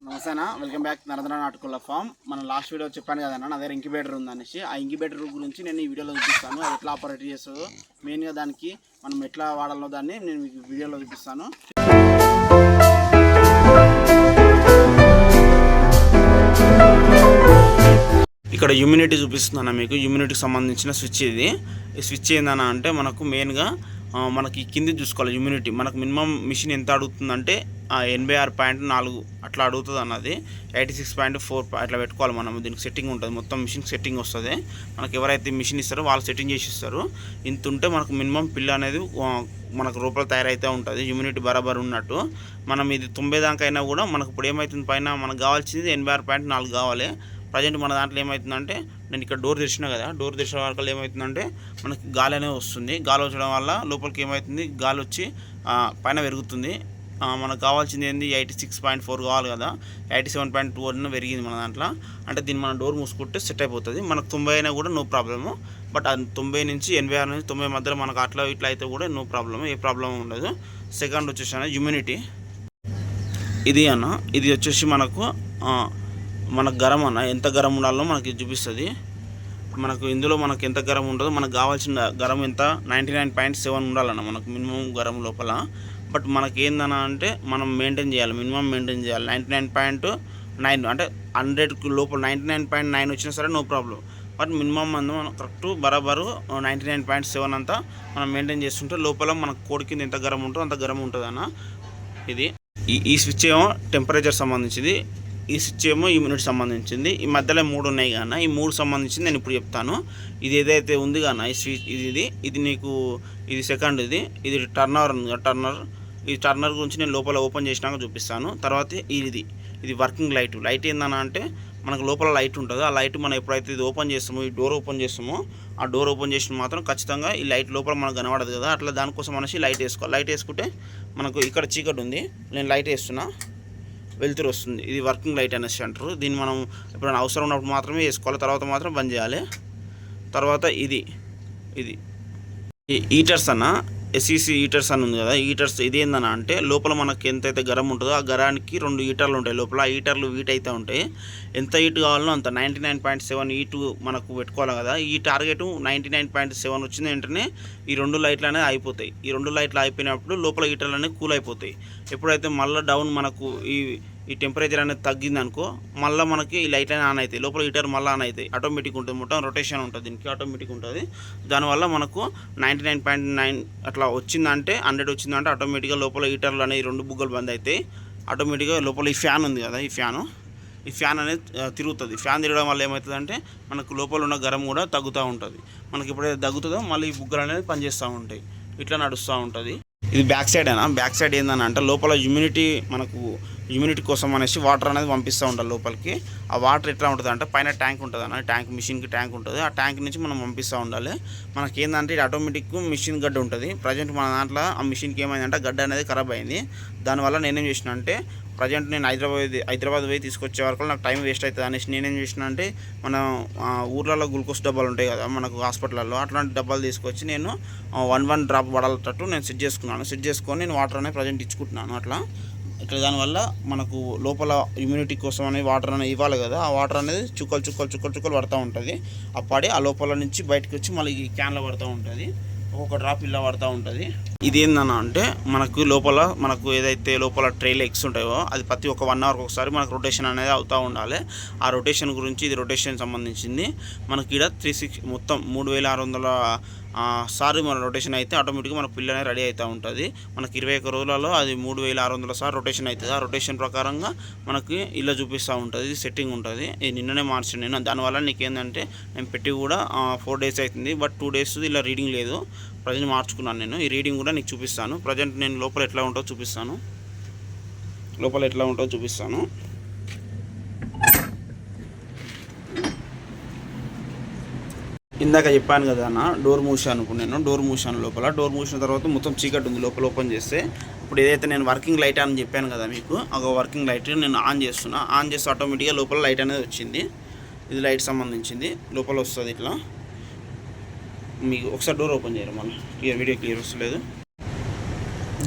నమస్తేనా, welcome back Narendra నాటుకోళ్ళ form. మన last video చెప్పాను కదన్నా, నా దగ్గర ఇంక్యుబేటర్ ఉందనేసి. ఆ ఇంక్యుబేటర్ గురించి నేను ఈ వీడియోలో చూపిస్తాను. అది ఎట్లా ఆపరేట్ చేస్తుందో, మెయిన్గా దానికి మనం ఎట్లా వాడాలో దాన్ని నేను మీకు వీడియోలో చూపిస్తాను. ఇక్కడ హ్యూమిడిటీ చూపిస్తున్నాను మీకు. హ్యూమిడిటీకి సంబంధించిన స్విచ్ ఇది. ఈ స్విచ్ ఏందన్నా అంటే మనకు మెయిన్గా మనకి కింది చూసుకోవాలి. హ్యూమిడిటీ మనకు మినిమం మిషన్ ఎంత అడుగుతుందంటే 86.4 అట్లా అడుగుతుంది అన్నది. 86.4 అట్లా పెట్టుకోవాలి మనం. దీనికి సెట్టింగ్ ఉంటుంది, మొత్తం మిషన్ సెట్టింగ్ వస్తుంది. మనకు ఎవరైతే మిషన్ ఇస్తారో వాళ్ళు సెట్టింగ్ చేసి ఇస్తారు. ఇంత ఉంటే మనకు మినిమం పిల్ల అనేది మనకు రూపాయలు తయారైతే ఉంటుంది. హ్యూమిడిటీ బరాబర్ ఉన్నట్టు. మనం ఇది 90 దాకా అయినా కూడా మనకు ఇప్పుడు ఏమవుతుంది, పైన మనకు కావాల్సింది 86.4 కావాలి. ప్రజెంట్ మన దాంట్లో ఏమవుతుందంటే, నేను ఇక్కడ డోర్ తెరిచినా కదా, డోర్ తెరిచిన వరకు ఏమవుతుందంటే మనకి గాలి అనేది వస్తుంది. గాలి వచ్చడం వల్ల లోపలికి ఏమవుతుంది, గాలి వచ్చి పైన పెరుగుతుంది. మనకు కావాల్సింది ఏంది 86.4 కావాలి కదా, 87.2 పెరిగింది మన దాంట్లో. అంటే దీన్ని మనం డోర్ మూసుకుంటే సెట్ అయిపోతుంది. మనకు 90 అయినా కూడా నో ప్రాబ్లము. బట్ అది 90 నుంచి 86 నుంచి 90 మధ్యలో మనకు అట్లా ఇట్లా అయితే కూడా నో ప్రాబ్లము, ఏ ప్రాబ్లం ఉండదు. సెకండ్ వచ్చేసి హ్యూమిడిటీ ఇది అన్న. ఇది వచ్చేసి మనకు గరం అన్న, ఎంత గరం ఉండాలో మనకి చూపిస్తుంది. మనకు ఇందులో మనకు ఎంత గరం ఉంటుందో, మనకు కావాల్సిన గరం ఎంత 99.7 ఉండాలన్న మనకు మినిమం గరం లోపల. బట్ మనకి ఏందన్నా అంటే మనం మెయింటైన్ చేయాలి, మినిమం మెయింటైన్ చేయాలి. 99.9 అంటే 100 లోపల 99.9 వచ్చినా సరే నో ప్రాబ్లం. బట్ మినిమం మనం కరెక్ట్ బరాబరు 99.7 అంతా మనం మెయింటైన్ చేస్తుంటే లోపల మనకు కోడి కింద ఎంత గరం ఉంటుందో అంత గరం ఉంటుంది అన్న. ఇది ఈ స్విచ్ ఏమో టెంపరేచర్ సంబంధించింది, ఈ స్విచ్ ఏమో హ్యూమిడిటీ సంబంధించింది. ఈ మధ్యలో 3 ఉన్నాయి కానీ ఈ 3 సంబంధించింది నేను ఇప్పుడు చెప్తాను. ఇది ఏదైతే ఉంది కానీ ఈ స్విచ్ ఇది నీకు ఇది సెకండ్. ఇది టర్నర్ ఉంది కదా, ఈ టర్నర్ గురించి నేను లోపల ఓపెన్ చేసినాక చూపిస్తాను. తర్వాత ఇది వర్కింగ్ లైట్ ఏందన్నా అంటే మనకు లోపల లైట్ ఉంటుంది. ఆ లైట్ మనం ఎప్పుడైతే ఇది ఓపెన్ చేస్తామో, ఈ డోర్ ఓపెన్ చేస్తామో, ఆ డోర్ ఓపెన్ చేసిన మాత్రం ఖచ్చితంగా ఈ లైట్ లోపల మనకు కనబడదు కదా, అట్లా దానికోసం అనేసి లైట్ వేసుకోవాలి. లైట్ వేసుకుంటే మనకు ఇక్కడ చీకటి ఉంది, నేను లైట్ వేస్తున్నా, వెలుతురు వస్తుంది. ఇది వర్కింగ్ లైట్ అనేసి అంటారు. దీన్ని మనం ఎప్పుడైనా అవసరం ఉన్నప్పుడు మాత్రమే వేసుకోవాలి, తర్వాత మాత్రం బంద్ చేయాలి. తర్వాత ఇది హీటర్స్ అన్న, ఎస్ఈసి హీటర్స్ అని ఉంది కదా. హీటర్స్ ఇది ఏందన్నా అంటే లోపల మనకి ఎంతైతే గరం ఉంటుందో ఆ గరానికి 2 హీటర్లు ఉంటాయి లోపల. ఆ హీటర్లు హీట్ అయితే ఉంటాయి. ఎంత హీట్ కావాలనో అంత 99.7 హీట్ మనకు పెట్టుకోవాలి కదా. ఈ టార్గెట్ 99.7 వచ్చిన వెంటనే ఈ 2 లైట్లు అనేది అయిపోతాయి. ఈ 2 లైట్లు అయిపోయినప్పుడు లోపల హీటర్లు అనేవి కూల్ అయిపోతాయి. ఎప్పుడైతే మళ్ళీ డౌన్ మనకు ఈ టెంపరేచర్ అనేది తగ్గింది అనుకో, మళ్ళీ మనకి ఈ లైట్ అనేది ఆన్ అవుతాయి, లోపల హీటర్ మళ్ళీ ఆన్ అవుతాయి. ఆటోమేటిక్ ఉంటుంది, మొత్తం రొటేషన్ ఉంటుంది దీనికి, ఆటోమేటిక్ ఉంటుంది. దానివల్ల మనకు 99.9 అట్లా వచ్చిందంటే 100 వచ్చిందంటే ఆటోమేటిక్గా లోపల హీటర్లు అనేవి 2 బుగ్గలు బంద్ అవుతాయి. ఆటోమేటిక్గా లోపల ఈ ఫ్యాన్ ఉంది కదా, ఈ ఫ్యాన్ అనేది తిరుగుతుంది. ఫ్యాన్ తిరగడం వల్ల ఏమవుతుందంటే మనకు లోపల ఉన్న గరం కూడా తగ్గుతూ ఉంటుంది. మనకి ఎప్పుడైతే తగ్గుతుందో మళ్ళీ ఈ బుగ్గలు అనేది పనిచేస్తూ ఉంటాయి, ఇట్లా నడుస్తూ ఉంటుంది. ఇది బ్యాక్ సైడ్ అయినా, బ్యాక్ సైడ్ ఏందని అంటే లోపల హ్యూమిడిటీ కోసం అనేసి వాటర్ అనేది పంపిస్తూ ఉంటారు లోపలికి. ఆ వాటర్ ఎట్లా ఉంటుంది అంటే పైన ట్యాంక్ ఉంటుంది అన్న, ట్యాంక్ మిషన్కి ట్యాంక్ ఉంటుంది. ఆ ట్యాంక్ నుంచి మనం పంపిస్తూ ఉండాలి. మనకి ఏంటంటే ఇది ఆటోమేటిక్ మిషన్ గడ్డ ఉంటుంది. ప్రజెంట్ మన దాంట్లో ఆ మిషన్కి ఏమైందంటే గడ్డ అనేది ఖరాబ్ అయింది. దానివల్ల నేనేం చేసిన అంటే ప్రజెంట్ నేను హైదరాబాద్ పోయి తీసుకొచ్చే వరకు నాకు టైం వేస్ట్ అవుతుంది అనేసి నేనేం చేసిన అంటే మన ఊర్లలో గ్లూకోజ్ డబ్బాలు ఉంటాయి కదా మనకు హాస్పిటల్లో, అట్లాంటి డబ్బాలు తీసుకొచ్చి నేను 1 డ్రాప్ పడాలటట్టు నేను సెట్ చేసుకొని నేను వాటర్ అనేది ప్రజెంట్ ఇచ్చుకుంటున్నాను. అట్లా దానివల్ల మనకు లోపల ఇమ్యూనిటీ కోసం అనేది వాటర్ అనేది ఇవ్వాలి కదా, ఆ వాటర్ అనేది చుక్కలు పడుతూ ఉంటుంది. ఆ పడి ఆ లోపల నుంచి బయటకు వచ్చి మళ్ళీ ఈ క్యాన్లో పడుతూ ఉంటుంది. ఒక్కొక్క డ్రాప్ ఇలా పడుతూ ఉంటుంది. ఇది ఏందన్నా అంటే మనకు ఏదైతే లోపల ట్రైల్ ఎగ్స్ ఉంటాయో అది ప్రతి ఒక్క 1 అవర్కి ఒకసారి మనకు రొటేషన్ అనేది అవుతూ ఉండాలి. ఆ రొటేషన్ గురించి ఇది రొటేషన్ సంబంధించింది. మనకి ఇక్కడ 36 మొత్తం 3600 సార్లు మన రొటేషన్ అయితే ఆటోమేటిక్గా మన పిల్ల అనేది రెడీ అవుతూ ఉంటుంది. మనకి 21 రోజులలో అది 3600 సార్లు రొటేషన్ అవుతుంది. ఆ రొటేషన్ ప్రకారంగా మనకి ఇలా చూపిస్తూ ఉంటుంది, ఇది సెట్టింగ్ ఉంటుంది. ఇది నిన్ననే మార్చాను నేను. దానివల్ల నీకేందంటే నేను పెట్టి కూడా 4 డేస్ అవుతుంది, బట్ 2 డేస్ ఇలా రీడింగ్ లేదు. ప్రజెంట్ మార్చుకున్నాను నేను. ఈ రీడింగ్ కూడా నీకు చూపిస్తాను. ప్రజెంట్ నేను లోపల ఎట్లా ఉంటుందో చూపిస్తాను. ఇందాక చెప్పాను కదా అన్న, డోర్ మూసాను. నేను డోర్ మూసాను. డోర్ మూసిన తర్వాత మొత్తం చీకటి ఉంది లోపల. ఓపెన్ చేస్తే ఇప్పుడు ఏదైతే నేను వర్కింగ్ లైట్ అని చెప్పాను కదా మీకు, ఆ వర్కింగ్ లైట్ నేను ఆన్ చేస్తే ఆటోమేటిక్గా లోపల లైట్ అనేది వచ్చింది. ఇది లైట్ సంబంధించింది, లోపల వస్తుంది ఇట్లా. మీకు ఒకసారి డోర్ ఓపెన్ చేయరు, మళ్ళీ వీడియో క్లియర్ వస్తలేదు.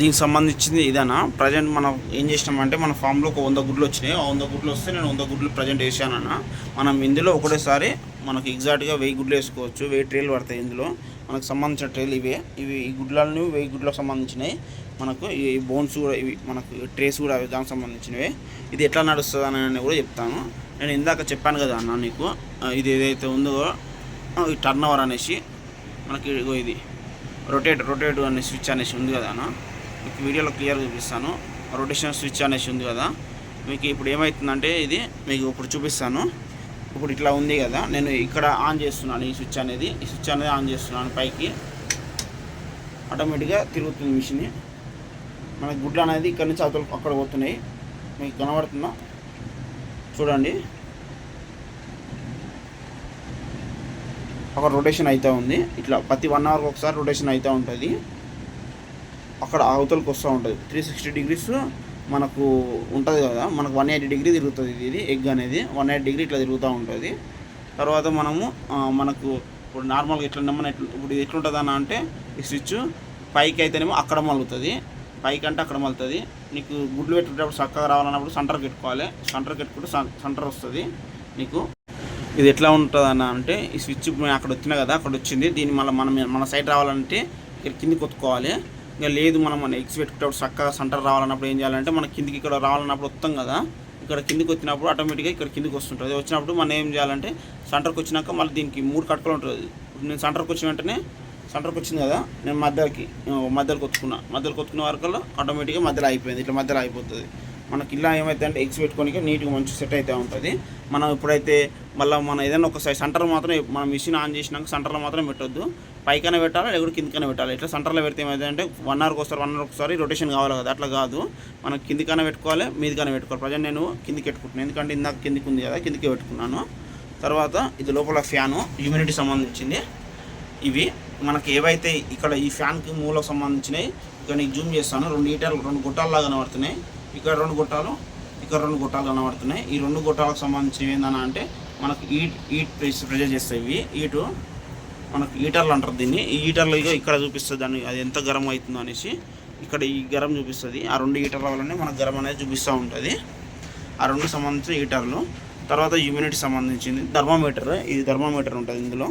దీనికి సంబంధించింది ఇదన్నా. ప్రజెంట్ మనం ఏం చేసినామంటే మన ఫామ్లో ఒక 100 గుడ్లు వచ్చినాయి. ఆ 100 గుడ్లు వస్తే నేను 100 గుడ్లు ప్రజెంట్ వేసానన్న. మనం ఇందులో ఒకటేసారి మనకు ఎగ్జాక్ట్గా 1000 గుడ్లు వేసుకోవచ్చు. 1000 ట్రేలు పడతాయి. ఇందులో మనకు సంబంధించిన ట్రేలు ఇవి ఈ గుడ్లని 1000 గుడ్లకు సంబంధించినవి. మనకు ఈ బోన్స్ కూడా ఇవి, మనకు ట్రేస్ కూడా అవి దానికి సంబంధించినవి. ఇది ఎట్లా నడుస్తుంది అని కూడా చెప్తాను. నేను ఇందాక చెప్పాను కదా అన్న నీకు, ఇది ఏదైతే ఉందో ఈ టర్న్ ఓవర్ అనేసి మనకి ఇది రొటేట్ అనే స్విచ్ అనేసి ఉంది కదా అన్న, మీకు వీడియోలో క్లియర్గా చూపిస్తాను. రొటేషన్ స్విచ్ అనేసి ఉంది కదా, మీకు ఇప్పుడు ఏమవుతుందంటే ఇది మీకు ఇప్పుడు చూపిస్తాను. ఇప్పుడు ఇట్లా ఉంది కదా, నేను ఇక్కడ ఆన్ చేస్తున్నాను ఈ స్విచ్ అనేది ఆన్ చేస్తున్నాను. పైకి ఆటోమేటిక్గా తిరుగుతుంది మిషన్. మన గుడ్లు అనేది ఇక్కడ నుంచి అక్కడ పోతున్నాయి. మీకు కనబడుతుందా చూడండి, అక్కడ రొటేషన్ అవుతూ ఉంది. ఇట్లా ప్రతి 1 అవర్కి ఒకసారి రొటేషన్ అవుతూ ఉంటుంది. అక్కడ అవతలకి వస్తూ ఉంటుంది. 360 డిగ్రీస్ మనకు ఉంటుంది కదా, మనకు 180 డిగ్రీ తిరుగుతుంది. ఇది ఎగ్ అనేది 180 డిగ్రీ ఇట్లా తిరుగుతూ ఉంటుంది. తర్వాత మనకు ఇప్పుడు నార్మల్గా ఇప్పుడు ఎట్లుంటుంది అన్న అంటే, ఈ స్విచ్ పైకి అయితేనేమో అక్కడ మలుగుతుంది, పైకి అంటే అక్కడ మలుతుంది. నీకు గుడ్లు పెట్టుకునేటప్పుడు చక్కగా రావాలన్నప్పుడు సెంటర్ పెట్టుకోవాలి. సెంటర్ పెట్టుకుంటే సెంటర్ వస్తుంది నీకు. ఇది ఎట్లా ఉంటుంది అన్న అంటే, ఈ స్విచ్ అక్కడ వచ్చినా కదా, అక్కడ వచ్చింది. దీన్ని మన సైడ్ రావాలంటే ఇక్కడ కిందికి కొట్టుకోవాలి. ఇంకా లేదు మన ఎగ్స్ పెట్టుకునేటప్పుడు చక్కగా సెంటర్ రావాలన్నప్పుడు ఏం చేయాలంటే, మన కిందికి ఇక్కడ రావాలన్నప్పుడు వస్తాం కదా, ఇక్కడ కిందికి వచ్చినప్పుడు ఆటోమేటిక్గా ఇక్కడ కిందికి వస్తుంటుంది. వచ్చినప్పుడు మనం ఏం చేయాలంటే, సెంటర్కి వచ్చినాక మళ్ళీ దీనికి 3 కట్టుకలు ఉంటుంది. నేను సెంటర్కి వచ్చిన వెంటనే, సెంటర్కి వచ్చింది కదా, నేను మధ్యలోకి కొట్టుకున్న వరకల్లా ఆటోమేటిక్గా మధ్యలో అయిపోయింది. ఇట్లా మధ్యలో అయిపోతుంది. మనకి ఇలా ఏమైతే అంటే ఎగ్స్ పెట్టుకోనికి నీట్గా మంచి సెట్ అయితే ఉంటుంది. మనం ఇప్పుడైతే మళ్ళీ మనం ఏదైనా ఒకసారి సెంటర్ మాత్రం మనం మిషన్ ఆన్ చేసినాక సెంటర్లో మాత్రం పెట్టొద్దు. పైకైనా పెట్టాలి, లేకపోతే కిందికైనా పెట్టాలి. ఇట్లా సెంటర్లో పెడితే ఏమైతే అంటే 1 అవర్కి ఒకసారి రొటేషన్ కావాలి కదా, అట్లా కాదు. మనం కిందికైనా పెట్టుకోవాలి, మీదికైనా పెట్టుకోవాలి. ప్రజెంట్ నేను కిందికి పెట్టుకుంటున్నాను, ఎందుకంటే ఇందాక కిందికి ఉంది కదా, కిందికి పెట్టుకున్నాను. తర్వాత ఇది లోపల ఫ్యాను, హ్యూమిడిటీ సంబంధించింది. ఇవి మనకి ఏవైతే ఇక్కడ ఈ ఫ్యాన్కి మూలకు సంబంధించినవి, ఇక్కడ నీకు జూమ్ చేస్తాను. 2 గొట్టాలు కనబడుతున్నాయి. ఇక్కడ 2 గొట్టాలు, ఇక్కడ 2 గొట్టాలు కనబడుతున్నాయి. ఈ 2 గొట్టాలకు సంబంధించినవి ఏంటన్నా అంటే, మనకు హీట్ ప్రెజర్ చేస్తాయి. ఇవి హీటు మనకు హీటర్లు అంటారు దీన్ని. ఈ హీటర్లు ఇక్కడ చూపిస్తుంది దాన్ని, అది ఎంత గరం అవుతుందో అనేసి. ఇక్కడ ఈ గరం చూపిస్తుంది. ఆ 2 హీటర్ల వల్లనే మనకు గరం అనేది చూపిస్తూ ఉంటుంది. ఆ 2 సంబంధించిన హీటర్లు. తర్వాత హ్యూమిడిటీ సంబంధించింది థర్మామీటర్. ఇది థర్మామీటర్ ఉంటుంది ఇందులో.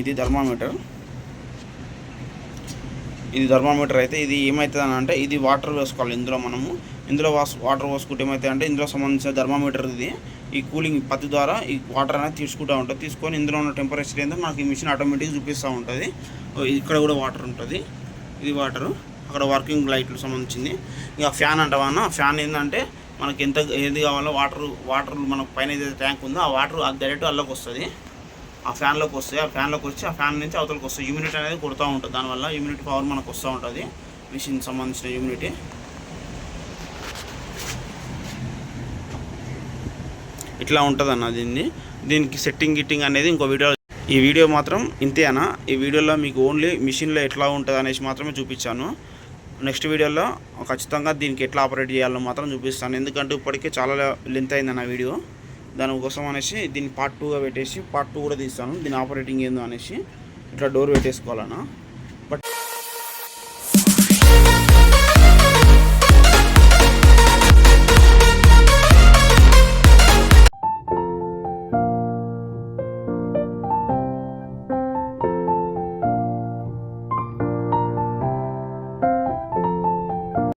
ఇది థర్మామీటర్. ఇది థర్మామీటర్ అయితే ఇది ఏమవుతుంది అని అంటే, ఇది వాటర్ వేసుకోవాలి ఇందులో వాటర్ పోసుకుంటే ఏమవుతుంది అంటే, ఇందులో సంబంధించిన థర్మామీటర్ ఇది. ఈ కూలింగ్ పత్తి ద్వారా ఈ వాటర్ అనేది తీసుకుంటూ ఉంటుంది. తీసుకొని ఇందులో ఉన్న టెంపరేచర్ ఏంటో మనకి ఈ మిషన్ ఆటోమేటిక్గా చూపిస్తూ ఉంటుంది. ఇక్కడ కూడా వాటర్ ఉంటుంది. ఇది వాటరు. అక్కడ వర్కింగ్ లైట్లు సంబంధించింది. ఇక ఫ్యాన్ అంటావన్నా, ఫ్యాన్ ఏంటంటే మనకి ఏది కావాలో వాటర్ మనకు పైన ఏదైతే ట్యాంక్ ఉందో ఆ వాటర్ డైరెక్ట్ అల్లోకి వస్తుంది. ఆ ఫ్యాన్లోకి వస్తాయి. ఆ ఫ్యాన్లోకి వచ్చి ఆ ఫ్యాన్ నుంచి అవతలకి వస్తుంది. హ్యూమిడిటీ అనేది కొడుతూ ఉంటుంది. దానివల్ల హ్యూమిడిటీ పవర్ మనకు వస్తూ ఉంటుంది. మిషన్ సంబంధించిన హ్యూమిడిటీ ఇట్లా ఉంటుంది అన్న. దీనికి సెట్టింగ్ అనేది ఇంకో వీడియో. ఈ వీడియో మాత్రం ఇంతే అన్న. ఈ వీడియోలో మీకు ఓన్లీ మిషన్లో ఎట్లా ఉంటుంది అనేసి మాత్రమే చూపించాను. నెక్స్ట్ వీడియోలో ఖచ్చితంగా దీనికి ఎట్లా ఆపరేట్ చేయాలో మాత్రం చూపిస్తాను. ఎందుకంటే ఇప్పటికే చాలా లెంత్ అయిందన్న వీడియో. దానికోసం అనేసి దీన్ని పార్ట్ 2గా పెట్టేసి పార్ట్ 2 కూడా తీస్తాను. దీని ఆపరేటింగ్ ఏందో అనేసి. ఇట్లా డోర్ పెట్టేసుకోవాలన్నా.